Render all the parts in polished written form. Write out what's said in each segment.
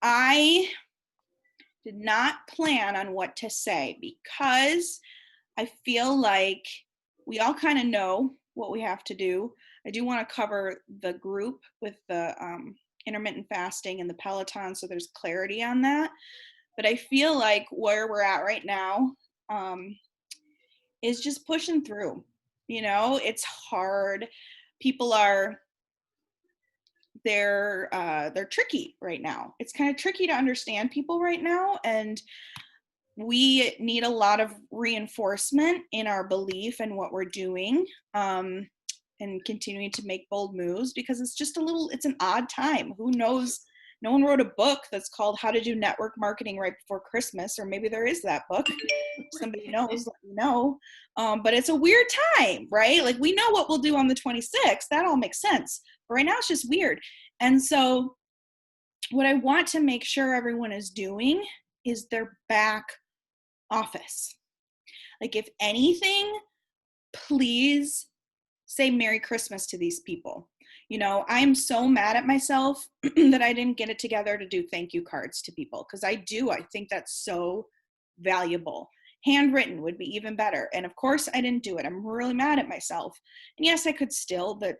I did not plan on what to say because I feel like we all kind of know what we have to do. I do want to cover the group with the intermittent fasting and the Peloton, so there's clarity on that. But I feel like where we're at right now um, is just pushing through. You know, it's hard. People are they're tricky right now. It's kind of tricky to understand people right now, and we need a lot of reinforcement in our belief and what we're doing, and continuing to make bold moves, because it's an odd time. Who knows? No one wrote a book that's called How to Do Network Marketing Right Before Christmas, or maybe there is that book. Somebody knows, let me know. But it's a weird time, right? Like, we know what we'll do on the 26th. That all makes sense. But right now it's just weird. And so what I want to make sure everyone is doing is their back office. Like, if anything, please say Merry Christmas to these people. You know, I'm so mad at myself that I didn't get it together to do thank you cards to people, because I think that's so valuable. Handwritten would be even better. And of course I didn't do it. I'm really mad at myself. And yes, I could still, but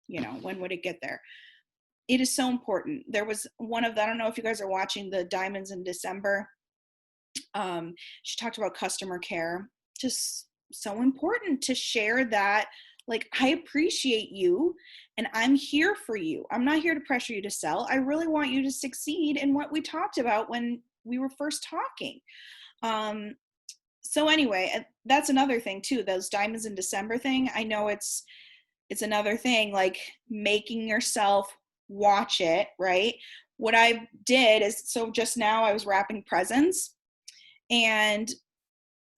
you know, when would it get there? It is so important. There was one of the, I don't know if you guys are watching the Diamonds in December. She talked about customer care. Just so important to share that, like, I appreciate you and I'm here for you. I'm not here to pressure you to sell. I really want you to succeed in what we talked about when we were first talking. So anyway, that's another thing too, those Diamonds in December thing. I know it's another thing, like making yourself watch it, right? What I did is, so just now I was wrapping presents and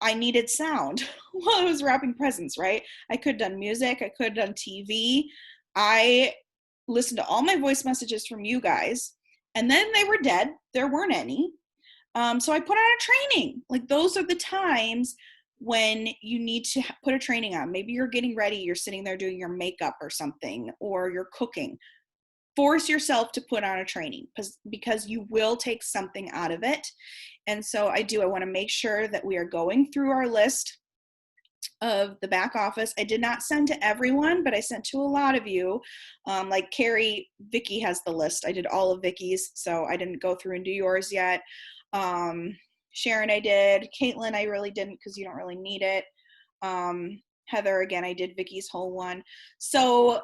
I needed sound while I was wrapping presents, right? I could have done music, I could have done TV. I listened to all my voice messages from you guys, and then they were dead. There weren't any. So I put on a training. Like, those are the times when you need to put a training on. Maybe you're getting ready, you're sitting there doing your makeup or something, or you're cooking. Force yourself to put on a training, because you will take something out of it. And so I want to make sure that we are going through our list of the back office. I did not send to everyone, but I sent to a lot of you. Like Carrie, Vicky has the list. I did all of Vicky's, so I didn't go through and do yours yet. Sharon, I did. Caitlin, I really didn't, because you don't really need it. Heather, again, I did Vicky's whole one. So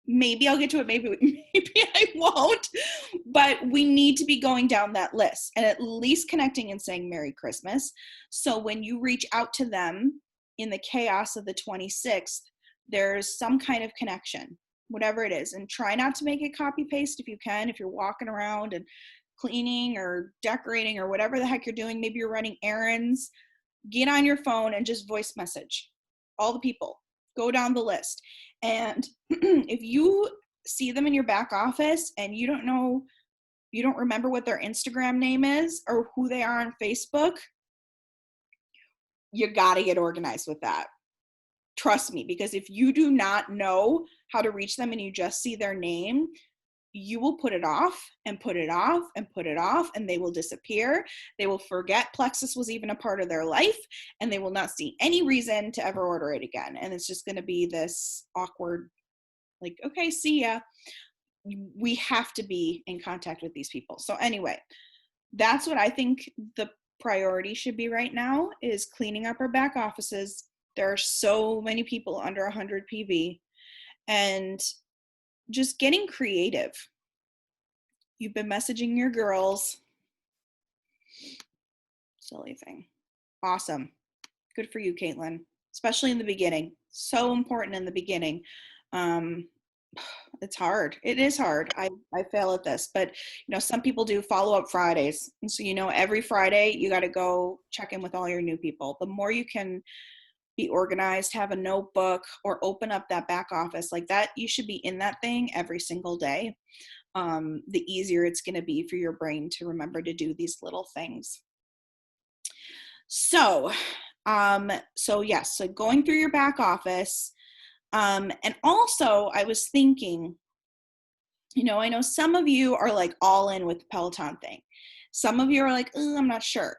maybe I'll get to it, maybe I won't, but we need to be going down that list and at least connecting and saying Merry Christmas. So when you reach out to them in the chaos of the 26th, there's some kind of connection, whatever it is. And try not to make it copy paste if you can. If you're walking around and cleaning or decorating or whatever the heck you're doing, maybe you're running errands, get on your phone and just voice message all the people. Go down the list. And if you see them in your back office and you don't remember what their Instagram name is or who they are on Facebook, you got to get organized with that. Trust me, because if you do not know how to reach them and you just see their name, you will put it off and put it off and put it off, and they will disappear. They will forget Plexus was even a part of their life, and they will not see any reason to ever order it again. And it's just going to be this awkward, like, okay, see ya. We have to be in contact with these people. So anyway, that's what I think the priority should be right now, is cleaning up our back offices. There are so many people under 100 PV, and just getting creative. You've been messaging your girls. Silly thing. Awesome. Good for you, Caitlin. Especially in the beginning. So important in the beginning. It's hard. It is hard. I fail at this, but some people do follow-up Fridays. And so, every Friday you got to go check in with all your new people. The more you can be organized, have a notebook, or open up that back office like that, you should be in that thing every single day. The easier it's going to be for your brain to remember to do these little things. So yes, so going through your back office, And also I was thinking, I know some of you are like all in with the Peloton thing. Some of you are like, I'm not sure.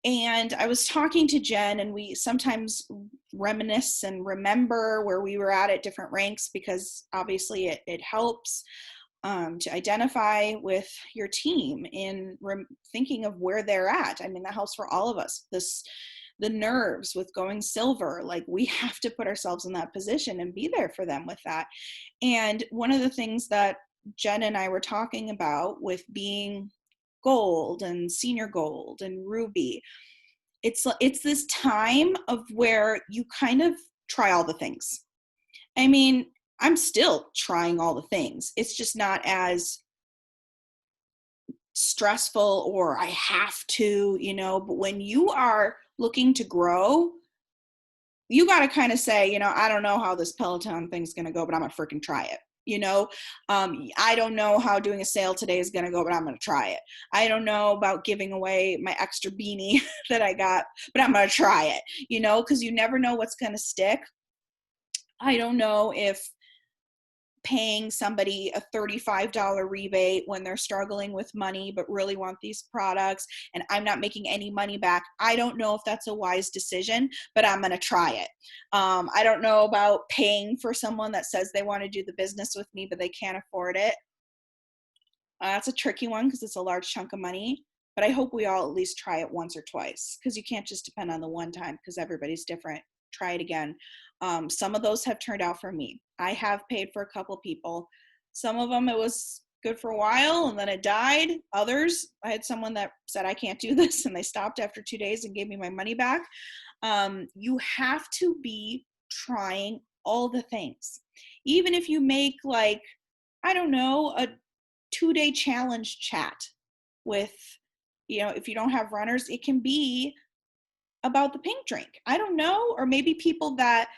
And I was talking to Jen, and we sometimes reminisce and remember where we were at different ranks, because obviously it helps to identify with your team in thinking of where they're at. I mean, that helps for all of us. The nerves with going silver, like we have to put ourselves in that position and be there for them with that. And one of the things that Jen and I were talking about with being gold and senior gold and ruby, it's this time of where you kind of try all the things. I mean, I'm still trying all the things. It's just not as stressful or I have to, but when you are looking to grow, you got to kind of say, I don't know how this Peloton thing's going to go, but I'm going to freaking try it. I don't know how doing a sale today is going to go, but I'm going to try it. I don't know about giving away my extra beanie that I got, but I'm going to try it, because you never know what's going to stick. I don't know if paying somebody a $35 rebate when they're struggling with money but really want these products and I'm not making any money back, I don't know if that's a wise decision, but I'm going to try it. I don't know about paying for someone that says they want to do the business with me but they can't afford it. That's a tricky one because it's a large chunk of money, but I hope we all at least try it once or twice, because you can't just depend on the one time because everybody's different. Try it again. Some of those have turned out for me. I have paid for a couple people. Some of them it was good for a while and then it died. Others, I had someone that said, I can't do this, and they stopped after 2 days and gave me my money back. You have to be trying all the things. Even if you make like, I don't know, a 2-day challenge chat with, if you don't have runners, it can be about the pink drink. I don't know, or maybe people that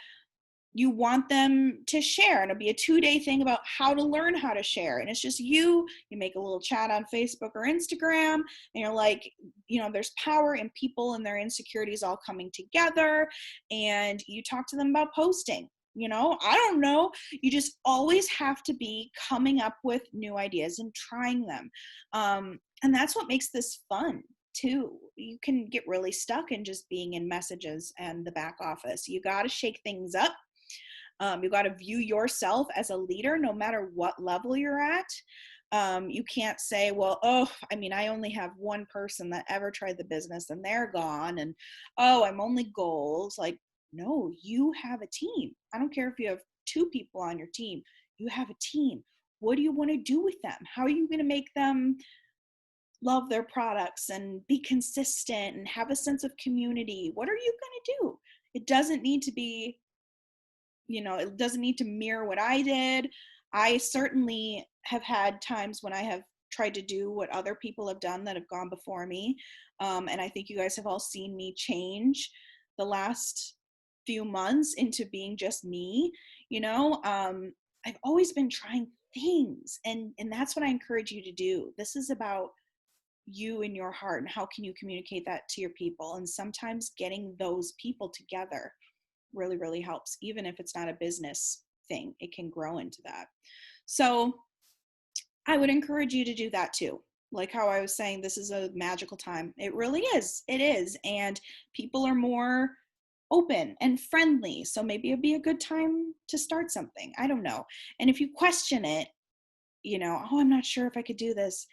you want them to share, and it'll be a 2-day thing about how to learn how to share. And it's just you make a little chat on Facebook or Instagram, and you're like, there's power in people and their insecurities all coming together, and you talk to them about posting. I don't know. You just always have to be coming up with new ideas and trying them. And that's what makes this fun too. You can get really stuck in just being in messages and the back office. You got to shake things up. You got to view yourself as a leader no matter what level you're at. You can't say, well, I only have one person that ever tried the business and they're gone. And, I'm only goals. Like, no, you have a team. I don't care if you have 2 people on your team. You have a team. What do you want to do with them? How are you going to make them love their products and be consistent and have a sense of community? What are you going to do? It doesn't need to be, it doesn't need to mirror what I did. I certainly have had times when I have tried to do what other people have done that have gone before me. And I think you guys have all seen me change the last few months into being just me. I've always been trying things, and that's what I encourage you to do. This is about you and your heart, and how can you communicate that to your people. And sometimes getting those people together really, really helps. Even if it's not a business thing, it can grow into that. So I would encourage you to do that too. Like how I was saying, this is a magical time. It really is. It is. And people are more open and friendly. So maybe it'd be a good time to start something. I don't know. And if you question it, I'm not sure if I could do this,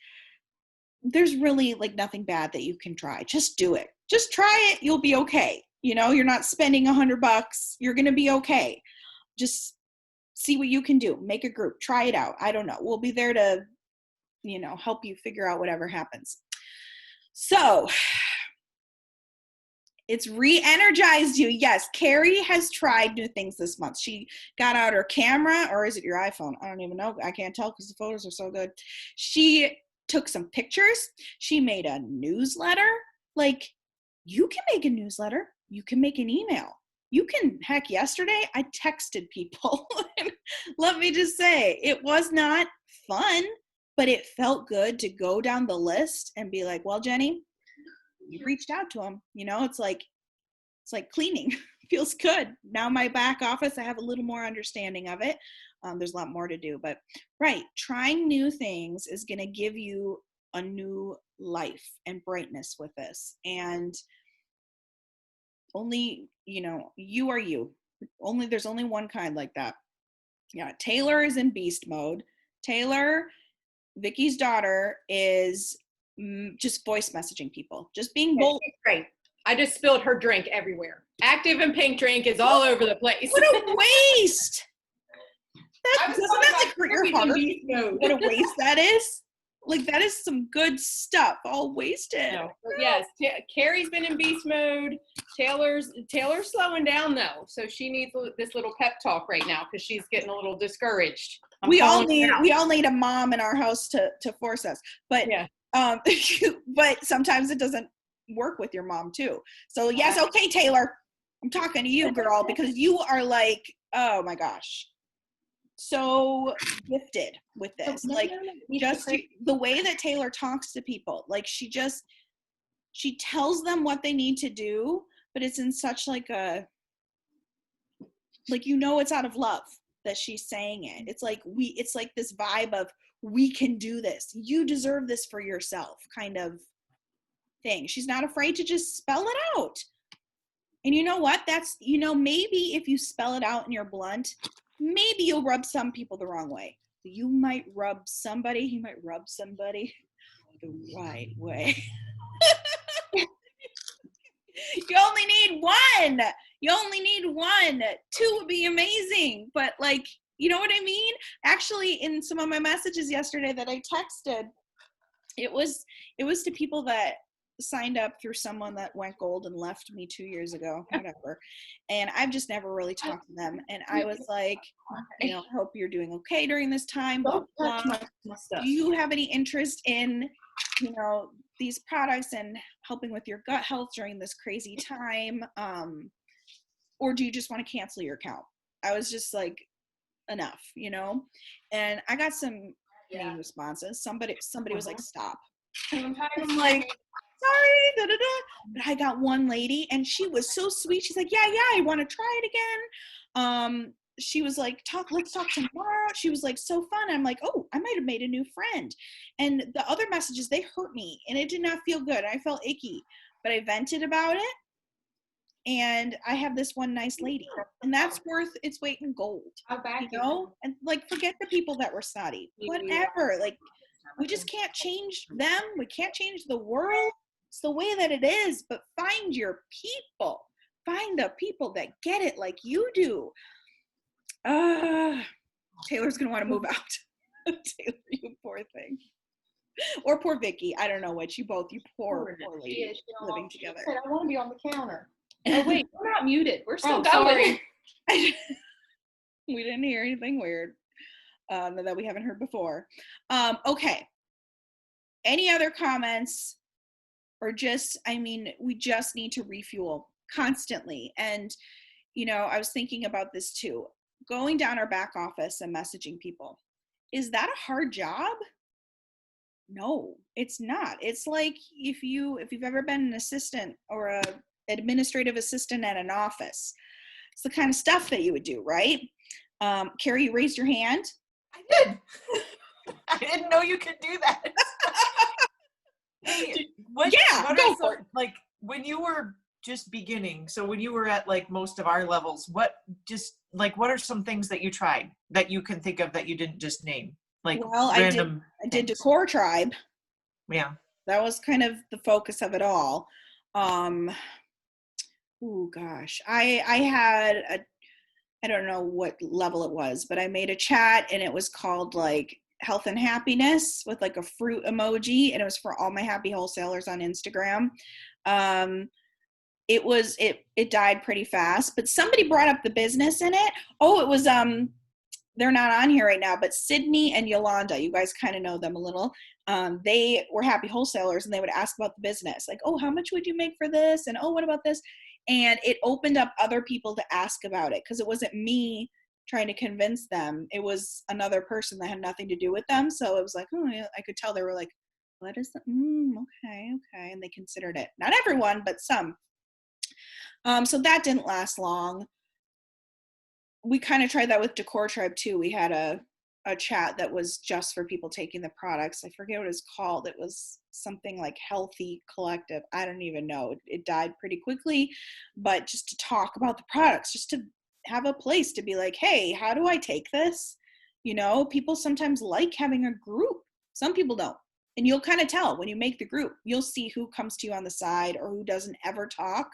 there's really like nothing bad that you can try. Just do it. Just try it. You'll be okay. You're not spending $100. You're going to be okay. Just see what you can do. Make a group. Try it out. I don't know. We'll be there to, help you figure out whatever happens. So it's re-energized you. Yes, Carrie has tried new things this month. She got out her camera, or is it your iPhone? I don't even know. I can't tell because the photos are so good. She took some pictures. She made a newsletter. Like, you can make a newsletter. You can make an email. You can, heck, yesterday I texted people. Let me just say, it was not fun, but it felt good to go down the list and be like, well, Jenny, you reached out to them. It's like cleaning. feels good. Now my back office, I have a little more understanding of it. There's a lot more to do, but right, trying new things is going to give you a new life and brightness with this. And only, you are you. There's only one kind like that. Yeah, Taylor is in beast mode. Taylor, Vicky's daughter, is just voice messaging people, just being bold. Great. I just spilled her drink everywhere. Active and Pink drink is all over the place. What a waste! Doesn't that hurt your heart? What a waste that is. Like, that is some good stuff, all wasted. No. Yes, Carrie's been in beast mode. Taylor's slowing down though, so she needs this little pep talk right now because she's getting a little discouraged. We all need a mom in our house to force us, but yeah. But sometimes it doesn't work with your mom too. So yes, okay, Taylor, I'm talking to you, girl, because you are like, oh my gosh, so gifted with this. Like, just the way that Taylor talks to people, like she tells them what they need to do, but it's in such like a, like, it's out of love that she's saying it. It's like this vibe of, we can do this, you deserve this for yourself kind of thing. She's not afraid to just spell it out. And you know what? That's, maybe if you spell it out and you're blunt, maybe you'll rub some people the wrong way. You might rub somebody the right way. You only need one. Two would be amazing. But like, you know what I mean? Actually, in some of my messages yesterday that I texted, it was to people that signed up through someone that went gold and left me 2 years ago, whatever. And I've just never really talked to them. And I was like, hope you're doing okay during this time. Blah, blah. Do you have any interest in, these products and helping with your gut health during this crazy time? Or do you just want to cancel your account? I was just like, enough, and I got some mean responses. Somebody was like, stop. I'm like, sorry, da, da, da. But I got one lady, and she was so sweet. She's like, yeah, I want to try it again. She was like, let's talk tomorrow. She was like, so fun. I'm like, oh, I might have made a new friend. And the other messages, they hurt me, and it did not feel good. I felt icky, but I vented about it. And I have this one nice lady, and that's worth its weight in gold, and like, forget the people that were snotty, whatever. Like, we just can't change them. We can't change the world. It's the way that it is, but find your people. Find the people that get it like you do. Taylor's going to want to move out. Taylor, you poor thing. Or poor Vicky. I don't know which. You poor lady living together. I want to be on the counter. Oh, wait, we're not muted. We're still going. We didn't hear anything weird that we haven't heard before. Okay. Any other comments? Or just, we just need to refuel constantly. And, I was thinking about this too. Going down our back office and messaging people. Is that a hard job? No, it's not. It's like if you've ever been an assistant or a administrative assistant at an office. It's the kind of stuff that you would do, right? Carrie, you raised your hand. I did. I didn't know you could do that. Hey, go for it. Like, when you were just beginning, so when you were at like most of our levels, what are some things that you tried that you can think of that you didn't just name? Like, well, random I did Decor Tribe. Yeah. That was kind of the focus of it all. Oh gosh, I had I don't know what level it was, but I made a chat, and it was called like Health and Happiness with like a fruit emoji, and it was for all my happy wholesalers on Instagram. It died pretty fast, but somebody brought up the business in it. Oh, it was they're not on here right now, but Sydney and Yolanda, you guys kind of know them a little. They were happy wholesalers, and they would ask about the business, like, oh, how much would you make for this? And oh, what about this? And it opened up other people to ask about it, because it wasn't me trying to convince them. It was another person that had nothing to do with them. So it was like, oh, I could tell they were like, what is that? Okay. And they considered it. Not everyone, but some. So that didn't last long. We kind of tried that with Decor Tribe too. We had a chat that was just for people taking the products. I forget what it's called. It was something like Healthy Collective. I don't even know. It died pretty quickly, but just to talk about the products, just to have a place to be like, hey, how do I take this? You know, people sometimes like having a group. Some people don't. And you'll kind of tell when you make the group. You'll see who comes to you on the side or who doesn't ever talk.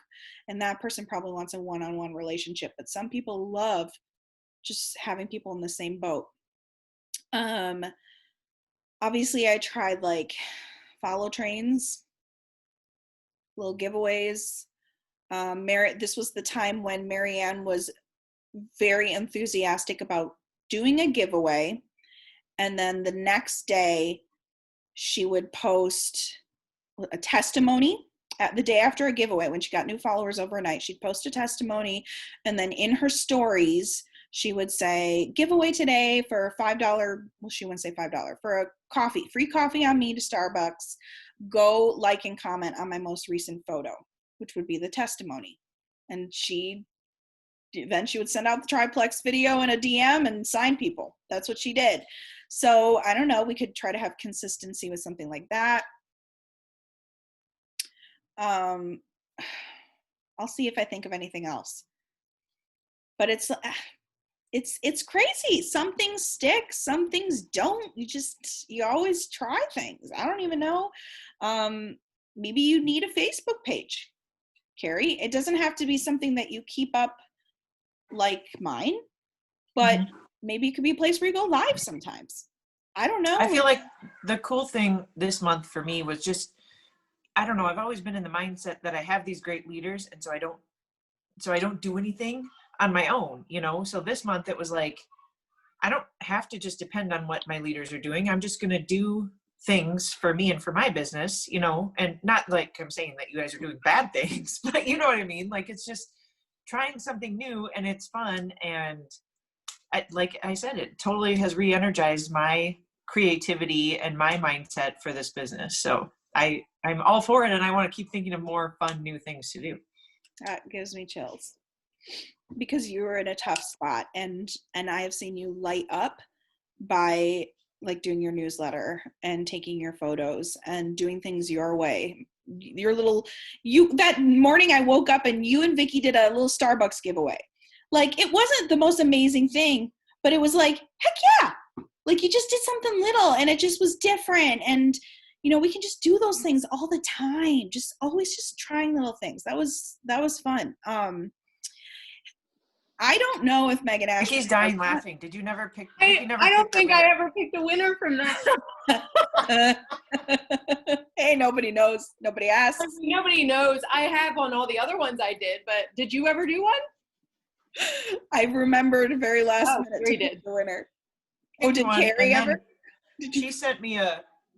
And that person probably wants a one-on-one relationship. But some people love just having people in the same boat. Obviously I tried like follow trains, little giveaways. This was the time when Marianne was very enthusiastic about doing a giveaway. And then the next day she would post a testimony at the day after a giveaway. When she got new followers overnight, she'd post a testimony. And then in her stories, she would say, giveaway today for $5. Well, she wouldn't say $5, for a coffee, free coffee on me to Starbucks. Go like and comment on my most recent photo, which would be the testimony. And then she would send out the triplex video in a DM and sign people. That's what she did. So I don't know, we could try to have consistency with something like that. I'll see if I think of anything else. But it's crazy. Some things stick, some things don't. You always try things. I don't even know. Maybe you need a Facebook page, Carrie. It doesn't have to be something that you keep up like mine, but maybe it could be a place where you go live sometimes. I don't know. I feel like the cool thing this month for me was just, I don't know, I've always been in the mindset that I have these great leaders, and so I don't do anything on my own, you know? So this month it was like, I don't have to just depend on what my leaders are doing. I'm just going to do things for me and for my business, you know, and not like I'm saying that you guys are doing bad things, but you know what I mean? Like, it's just trying something new and it's fun. And like I said, it totally has re-energized my creativity and my mindset for this business. So I'm all for it. And I want to keep thinking of more fun, new things to do. That gives me chills because you were in a tough spot, and I have seen you light up by like doing your newsletter and taking your photos and doing things your way. That morning I woke up and you and Vicky did a little Starbucks giveaway. Like, it wasn't the most amazing thing, but it was like, heck yeah. Like, you just did something little and it just was different. And, you know, we can just do those things all the time. Just always just trying little things. That was fun. I don't know if Megan Ashton. Vicky's dying laughing. Did you never pick? I don't think I ever picked a winner from that. Hey, nobody knows. Nobody asks. Nobody knows. I have on all the other ones I did, but did you ever do one? I remembered very last minute to pick the winner. Oh, did Carrie ever? She sent me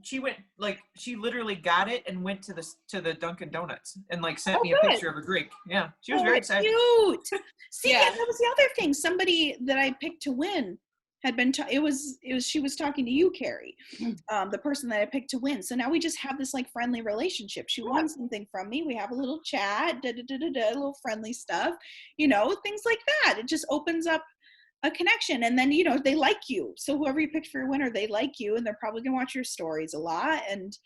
she literally got it and went to the Dunkin' Donuts and like sent me a picture of a drink. Yeah, she was very excited. Cute. See, yeah, that was the other thing. Somebody that I picked to win had been. She was talking to you, Carrie, the person that I picked to win. So now we just have this like friendly relationship. She won something from me. We have a little chat, a little friendly stuff. You know, things like that. It just opens up a connection, and then, you know, they like you. So whoever you picked for your winner, they like you, and they're probably gonna watch your stories a lot and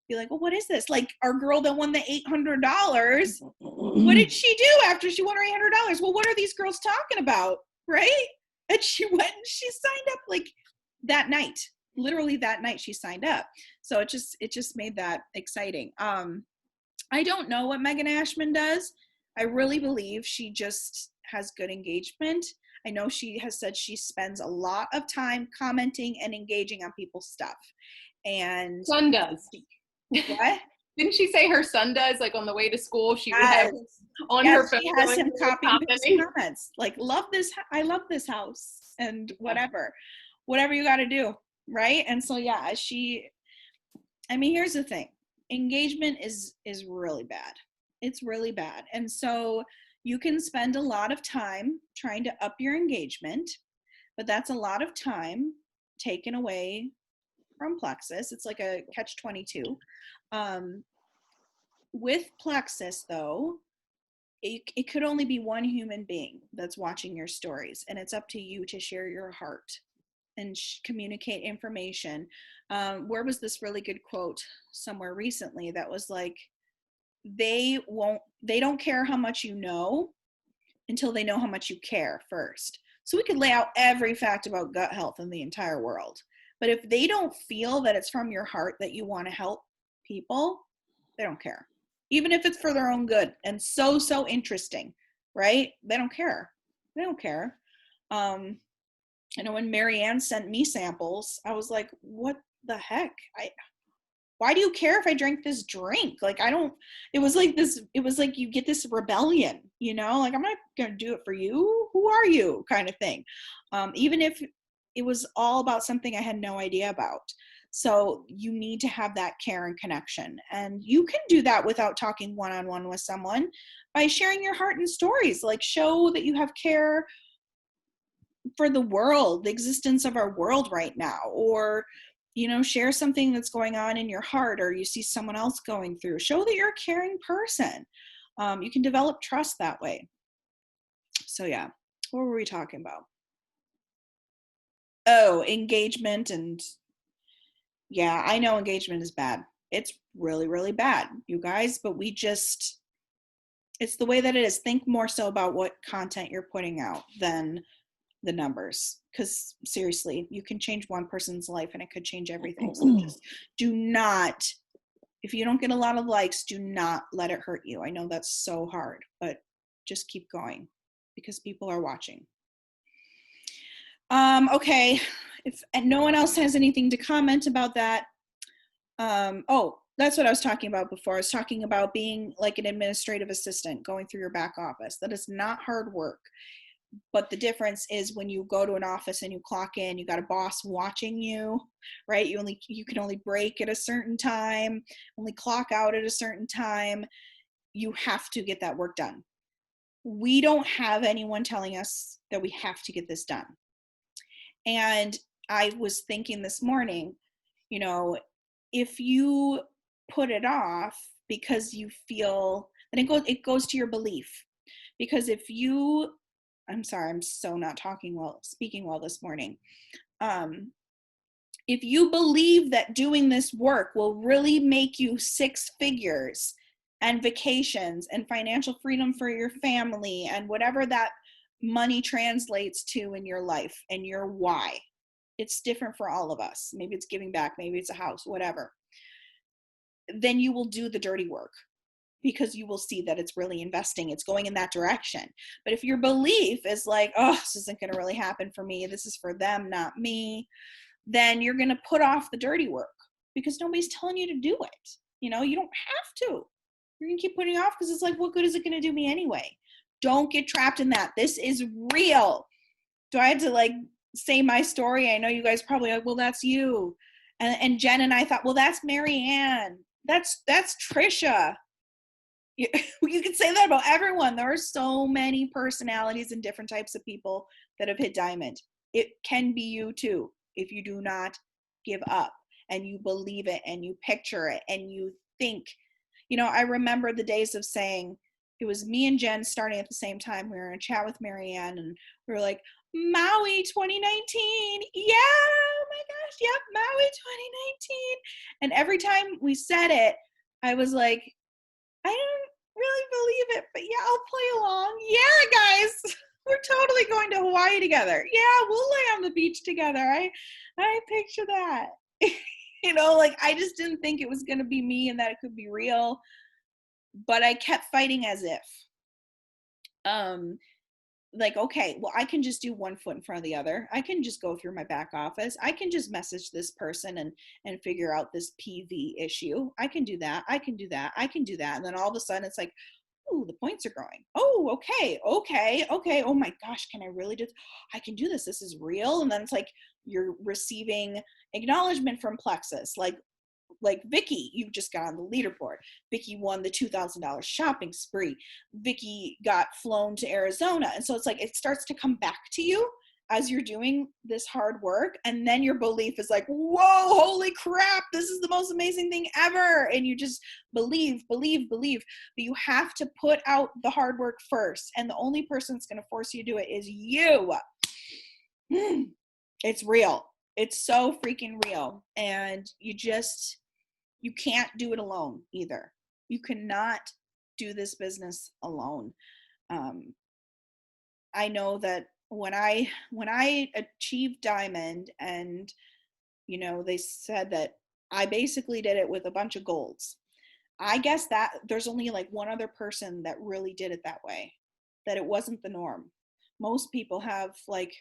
be like, well, what is this? Like our girl that won the $800. What did she do after she won her $800? Well, what are these girls talking about, right? And she went and she signed up like that night. Literally that night she signed up. So it just made that exciting. I don't know what Megan Ashman does. I really believe she just has good engagement. I know she has said she spends a lot of time commenting and engaging on people's stuff. And son does. What? Didn't she say her son does? Like on the way to school, she would have on her phone. She has him copying comments. Like, love this. I love this house and whatever you got to do. Right. And so, yeah, here's the thing. Engagement is really bad. It's really bad. And so you can spend a lot of time trying to up your engagement, but that's a lot of time taken away from Plexus. It's like a catch-22. With Plexus, though, it could only be one human being that's watching your stories, and it's up to you to share your heart and communicate information. Where was this really good quote somewhere recently that was like, they don't care how much you know until they know how much you care first. So we could lay out every fact about gut health in the entire world, but if they don't feel that it's from your heart that you want to help people, they don't care. Even if it's for their own good and so interesting, right? They don't care. They don't care. I know when Marianne sent me samples, I was like, what the heck? Why do you care if I drink this drink? Like, it was like you get this rebellion, you know, like, I'm not going to do it for you. Who are you? Kind of thing. Even if it was all about something I had no idea about. So you need to have that care and connection. And you can do that without talking one-on-one with someone by sharing your heart and stories. Like, show that you have care for the world, the existence of our world right now, or, you know, share something that's going on in your heart, or you see someone else going through. Show that you're a caring person. You can develop trust that way. So yeah, what were we talking about? Oh, engagement. And yeah, I know engagement is bad. It's really, really bad, you guys, but it's the way that it is. Think more so about what content you're putting out than the numbers, because seriously, you can change one person's life and it could change everything. So just do not, if you don't get a lot of likes, do not let it hurt you. I know that's so hard, but just keep going because people are watching. Okay, if no one else has anything to comment about that. Oh, that's what I was talking about before. I was talking about being like an administrative assistant, going through your back office. That is not hard work. But the difference is when you go to an office and you clock in, you got a boss watching you, right? You can only break at a certain time, only clock out at a certain time. You have to get that work done. We don't have anyone telling us that we have to get this done. And I was thinking this morning, you know, if you put it off because you feel, then it goes to your belief. Because if you, I'm sorry, I'm so not speaking well this morning. If you believe that doing this work will really make you 6 figures and vacations and financial freedom for your family and whatever that money translates to in your life and your why, it's different for all of us. Maybe it's giving back, maybe it's a house, whatever. Then you will do the dirty work, because you will see that it's really investing. It's going in that direction. But if your belief is like, oh, this isn't going to really happen for me, this is for them, not me, then you're going to put off the dirty work because nobody's telling you to do it. You know, you don't have to. You're going to keep putting it off because it's like, what good is it going to do me anyway? Don't get trapped in that. This is real. Do I have to like say my story? I know you guys probably like, well, that's you. And Jen and I thought, well, that's Marianne. That's Trisha. You can say that about everyone. There are so many personalities and different types of people that have hit diamond. It can be you too, if you do not give up and you believe it and you picture it and you think. You know, I remember the days of saying, it was me and Jen starting at the same time. We were in a chat with Marianne and we were like, Maui 2019. Yeah, oh my gosh, yep, Maui 2019. And every time we said it, I was like, I don't really believe it, but yeah, I'll play along. Yeah, guys, we're totally going to Hawaii together. Yeah, we'll lay on the beach together. I picture that. You know, like, I just didn't think it was going to be me and that it could be real, but I kept fighting as if. Like, okay, well, I can just do one foot in front of the other. I can just go through my back office. I can just message this person and figure out this PV issue. I can do that. I can do that. I can do that. And then all of a sudden it's like, oh, the points are growing. Oh, okay. Oh my gosh, can I really do this? I can do this. This is real. And then it's like you're receiving acknowledgement from Plexus. Like Vicky, you just got on the leaderboard. Vicky won the $2,000 shopping spree. Vicky got flown to Arizona. And so it's like, it starts to come back to you as you're doing this hard work, and then your belief is like, whoa, holy crap, this is the most amazing thing ever. And you just believe. But you have to put out the hard work first. And the only person that's going to force you to do it is you. It's real. It's so freaking real. And you can't do it alone either. You cannot do this business alone. I know that when I achieved Diamond, and they said that I basically did it with a bunch of golds. I guess that there's only like one other person that really did it that way, that it wasn't the norm. Most people have like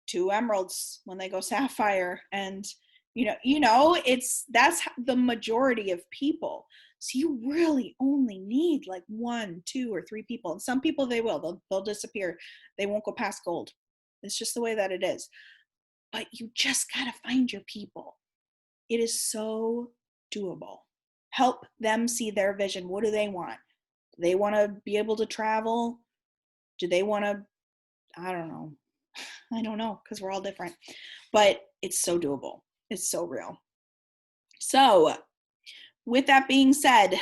2 emeralds when they go sapphire, and that's the majority of people. So you really only need like 1, 2, or 3 people. And some people, they'll disappear. They won't go past gold. It's just the way that it is. But you just got to find your people. It is so doable. Help them see their vision. What do they want? Do they want to be able to travel? Do they want to, I don't know, because we're all different. But it's so doable. It's so real. So with that being said,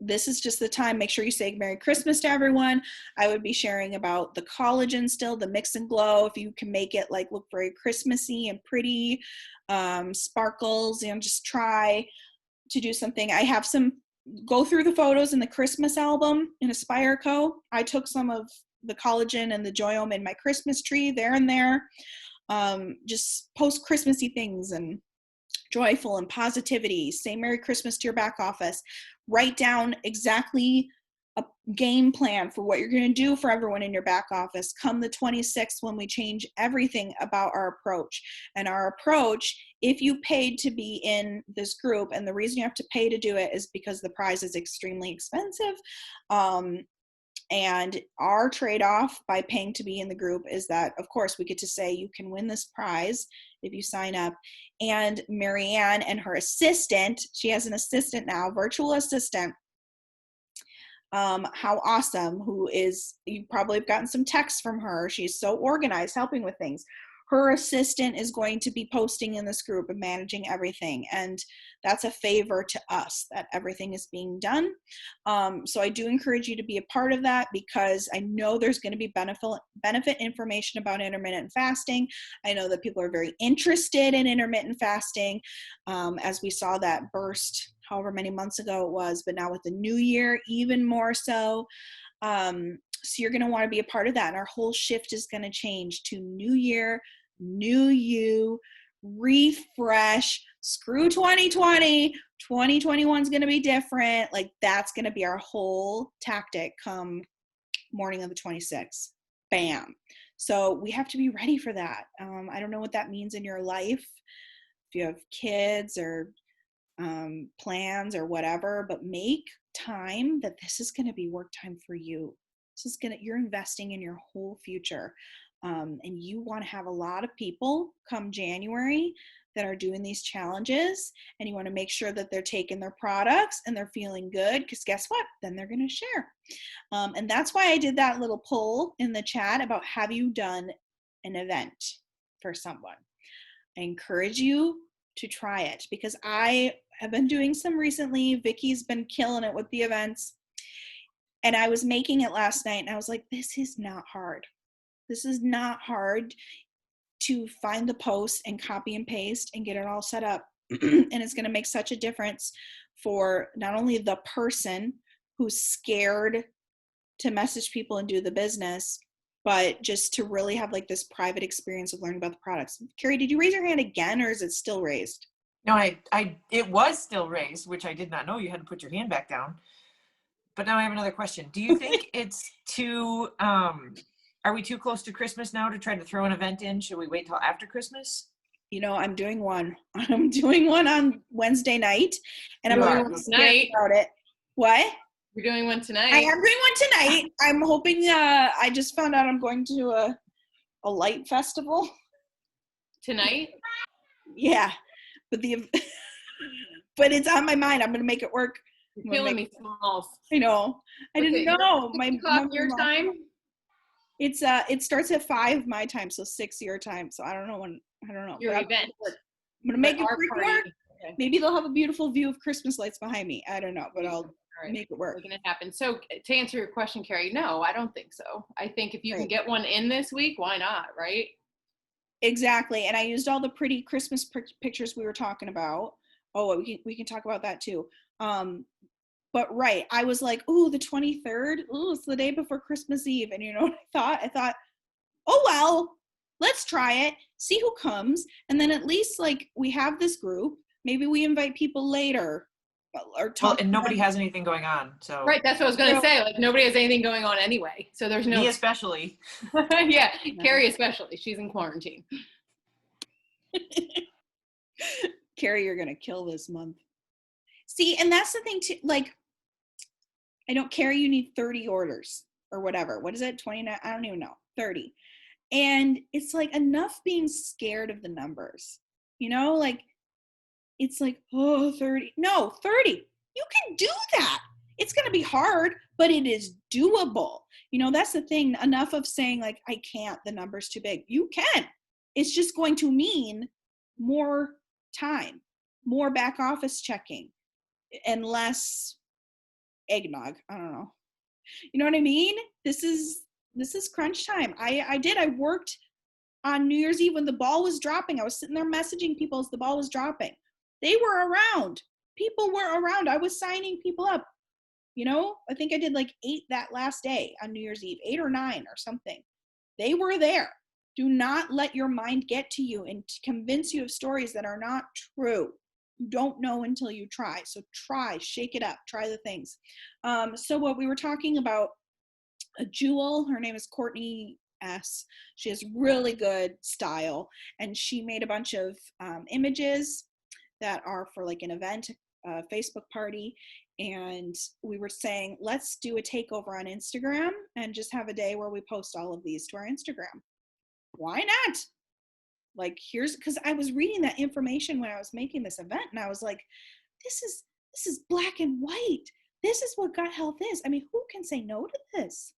this is just the time. Make sure you say Merry Christmas to everyone. I would be sharing about the collagen still, the Mix and Glow. If you can make it like look very Christmassy and pretty, sparkles, and just try to do something. I have go through the photos in the Christmas album in Aspire Co. I took some of the collagen and the Joyome in my Christmas tree there and there. Just post Christmassy things and joyful and positivity. Say Merry Christmas to your back office. Write down exactly a game plan for what you're going to do for everyone in your back office come the 26th, when we change everything about our approach. And our approach, if you paid to be in this group, and the reason you have to pay to do it is because the prize is extremely expensive. And our trade-off by paying to be in the group is that, of course, we get to say you can win this prize if you sign up. And Marianne and her assistant, she has an assistant now, virtual assistant, how awesome, you probably have gotten some texts from her. She's so organized, helping with things. Her assistant is going to be posting in this group and managing everything. And that's a favor to us that everything is being done. So I do encourage you to be a part of that, because I know there's going to be benefit information about intermittent fasting. I know that people are very interested in intermittent fasting, as we saw that burst however many months ago it was, but now with the new year, even more so. So you're going to want to be a part of that. And our whole shift is going to change to new year, new you, refresh, screw 2020. 2021 is going to be different. Like, that's going to be our whole tactic come morning of the 26th. Bam. So we have to be ready for that. I don't know what that means in your life, if you have kids or plans or whatever, but make time that this is going to be work time for you. You're investing in your whole future. And you want to have a lot of people come January that are doing these challenges, and you want to make sure that they're taking their products and they're feeling good, because guess what? Then they're going to share. And that's why I did that little poll in the chat about, have you done an event for someone? I encourage you to try it, because I have been doing some recently. Vicky's been killing it with the events. And I was making it last night, and I was like, this is not hard. This is not hard to find the post and copy and paste and get it all set up. And it's going to make such a difference for not only the person who's scared to message people and do the business, but just to really have like this private experience of learning about the products. Carrie, did you raise your hand again, or is it still raised? No, it was still raised, which I did not know. You had to put your hand back down. But now I have another question. Do you think it's too, are we too close to Christmas now to try to throw an event in? Should we wait till after Christmas? I'm doing one. I'm doing one on Wednesday night, and I'm a little scared about it. What? You're doing one tonight? I am doing one tonight. I'm hoping, I just found out I'm going to a light festival. Tonight? Yeah. But but it's on my mind. I'm going to make it work. You're killing me, Smalls. I know. I didn't know. My your time? it starts at 5 my time, so 6 your time. So I don't know. Your But event. I'm gonna make But it our freaking party. work. Okay. Maybe they'll have a beautiful view of Christmas lights behind me. I don't know, but I'll All right. make it work. Making it happen. So to answer your question, Carrie, no, I don't think so. I think if you can Right. get one in this week, why not, right? Exactly. And I used all the pretty Christmas pictures we were talking about. Oh, we can talk about that too. But right, I was like, ooh, the 23rd. Ooh, it's the day before Christmas Eve. And you know what I thought? I thought, oh well, let's try it, see who comes, and then at least like we have this group. Maybe we invite people later or Well, talk. and nobody has anything going on, so. Right, that's what I was gonna True. say. Like nobody has anything going on anyway, so there's no. Me especially. Yeah, Carrie especially. She's in quarantine. Carrie, you're gonna kill this month. See, and that's the thing too. Like, I don't care. You need 30 orders or whatever. What is it? 29? I don't even know. 30. And it's like enough being scared of the numbers. You know, like it's like, oh, 30. No, 30. You can do that. It's going to be hard, but it is doable. You know, that's the thing. Enough of saying like, I can't, the number's too big. You can. It's just going to mean more time, more back office checking, and less eggnog. I don't know. You know what I mean? This is crunch time. I worked on New Year's Eve when the ball was dropping. I was sitting there messaging people as the ball was dropping. They were around. People were around. I was signing people up. You know, I think I did like 8 that last day on New Year's Eve, 8 or 9 or something. They were there. Do not let your mind get to you and convince you of stories that are not true. You don't know until you try. So try, shake it up, try the things. So what we were talking about, a Jewel, her name is Courtney S. She has really good style, and she made a bunch of images that are for like an event, a Facebook party. And we were saying, let's do a takeover on Instagram and just have a day where we post all of these to our Instagram. Why not? Like, here's, because I was reading that information when I was making this event, and I was like, this is black and white. This is what gut health is. I mean, who can say no to this?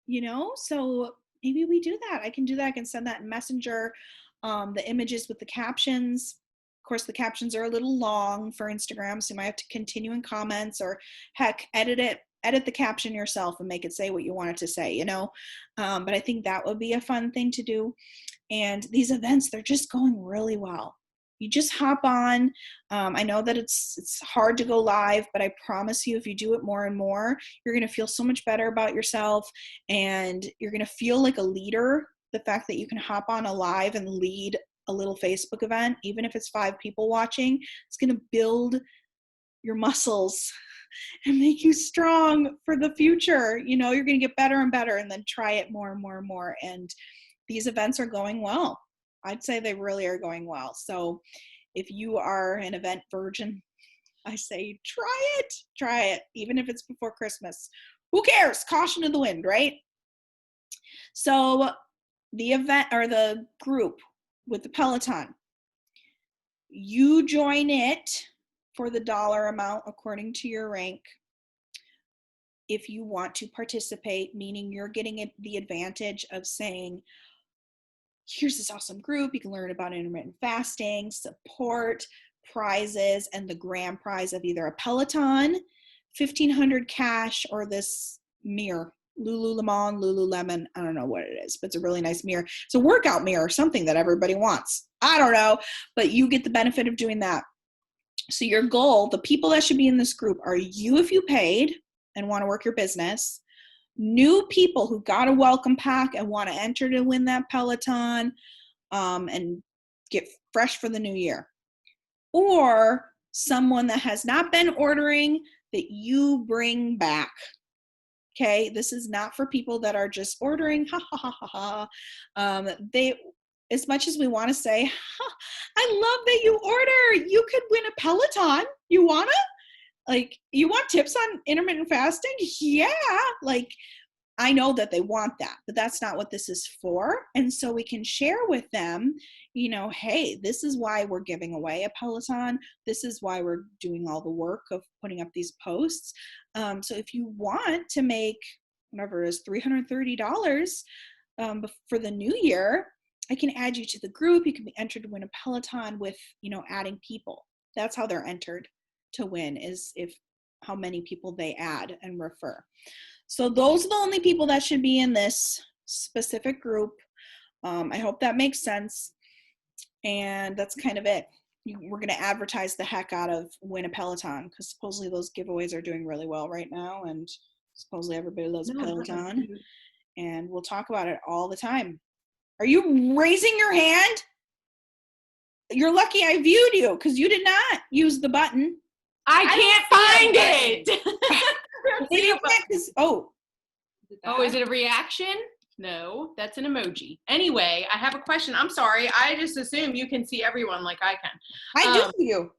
You know, so maybe we do that. I can do that. I can send that in Messenger, the images with the captions. Of course, the captions are a little long for Instagram, so you might have to continue in comments, or heck, edit the caption yourself and make it say what you want it to say, you know. But I think that would be a fun thing to do. And these events, they're just going really well. You just hop on. I know that it's hard to go live, but I promise you, if you do it more and more, you're going to feel so much better about yourself, and you're going to feel like a leader. The fact that you can hop on a live and lead a little Facebook event, even if it's 5 people watching, it's going to build your muscles and make you strong for the future. You know, you're going to get better and better, and then try it more and more and more. And these events are going well. I'd say they really are going well. So if you are an event virgin, I say try it, even if it's before Christmas. Who cares? Caution to the wind, right? So the event, or the group with the Peloton, you join it for the dollar amount according to your rank. If you want to participate, meaning you're getting the advantage of saying, here's this awesome group. You can learn about intermittent fasting, support, prizes, and the grand prize of either a Peloton, 1,500 cash, or this mirror, Lululemon. I don't know what it is, but it's a really nice mirror. It's a workout mirror, something that everybody wants. I don't know, but you get the benefit of doing that. So your goal, the people that should be in this group, are you if you paid and want to work your business, new people who got a welcome pack and want to enter to win that Peloton, and get fresh for the new year, or someone that has not been ordering that you bring back. Okay, this is not for people that are just ordering, ha ha ha ha ha. They, as much as we want to say, I love that you order, you could win a Peloton. You wanna? Like, you want tips on intermittent fasting? Yeah, like, I know that they want that, but that's not what this is for. And so we can share with them, you know, hey, this is why we're giving away a Peloton. This is why we're doing all the work of putting up these posts. So if you want to make whatever it is, $330 for the new year, I can add you to the group. You can be entered to win a Peloton with, adding people. That's how they're entered to win, is if how many people they add and refer. So those are the only people that should be in this specific group. I hope that makes sense. And that's kind of it. We're going to advertise the heck out of Win a Peloton, because supposedly those giveaways are doing really well right now. And supposedly everybody loves a Peloton. And we'll talk about it all the time. Are you raising your hand? You're lucky I viewed you, because you did not use the button. I can't find it. Oh, is it a reaction? No, that's an emoji. Anyway, I have a question. I'm sorry. I just assume you can see everyone like I can. I do see you.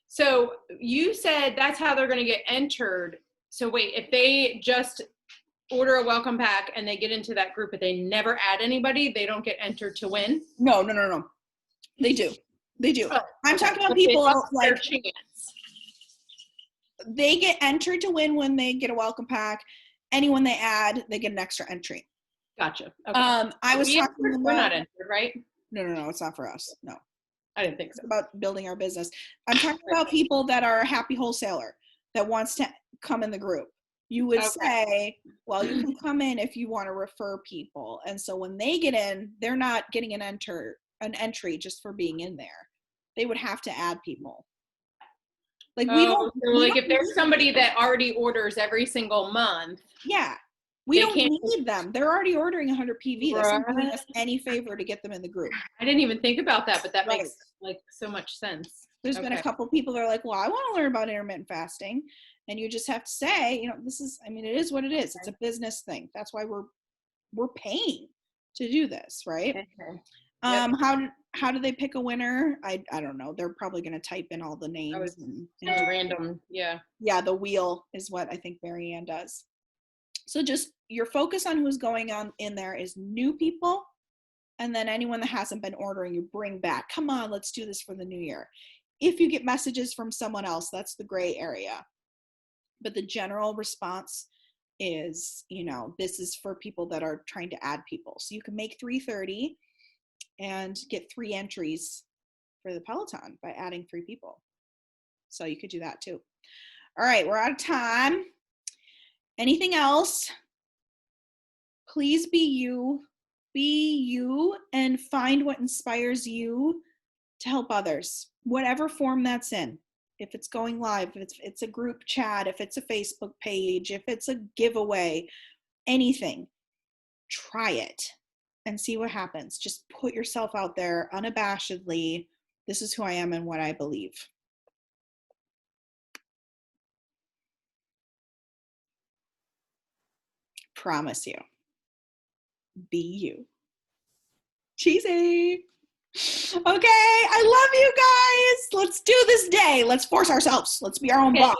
So you said that's how they're going to get entered. So wait, if they just order a welcome pack and they get into that group, but they never add anybody, they don't get entered to win? No. They do. Oh, I'm talking about people like they get entered to win when they get a welcome pack. Anyone they add, they get an extra entry. Gotcha. Okay. I was talking we're not entered, right? No, it's not for us. No. I didn't think so. It's about building our business. I'm talking about people that are a happy wholesaler that wants to come in the group. You would say, well, you can come in if you want to refer people. And so when they get in, they're not getting an entry just for being in there. They would have to add people. Like if there's somebody that already orders every single month. Yeah. We don't need them. They're already ordering 100 PV. That's not doing us any favor to get them in the group. I didn't even think about that, but that makes like so much sense. There's been a couple people that are like, well, I want to learn about intermittent fasting. And you just have to say, it is what it is. It's a business thing. That's why we're paying to do this, right? Okay. How do they pick a winner? I don't know. They're probably going to type in all the names. Random, yeah. Yeah, the wheel is what I think Marianne does. So just your focus on who's going on in there is new people. And then anyone that hasn't been ordering, you bring back. Come on, let's do this for the new year. If you get messages from someone else, that's the gray area. But the general response is, this is for people that are trying to add people. So you can make 330 and get 3 entries for the Peloton by adding 3 people. So you could do that too. All right, we're out of time. Anything else? Please be you and find what inspires you to help others, whatever form that's in. If it's going live, if it's a group chat, if it's a Facebook page, if it's a giveaway, anything, try it and see what happens. Just put yourself out there unabashedly. This is who I am and what I believe. Promise you. Be you. Cheesy. Okay, I love you guys. Let's do this day. Let's force ourselves. Let's be our own boss.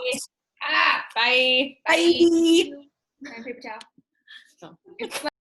Bye. Bye. Bye.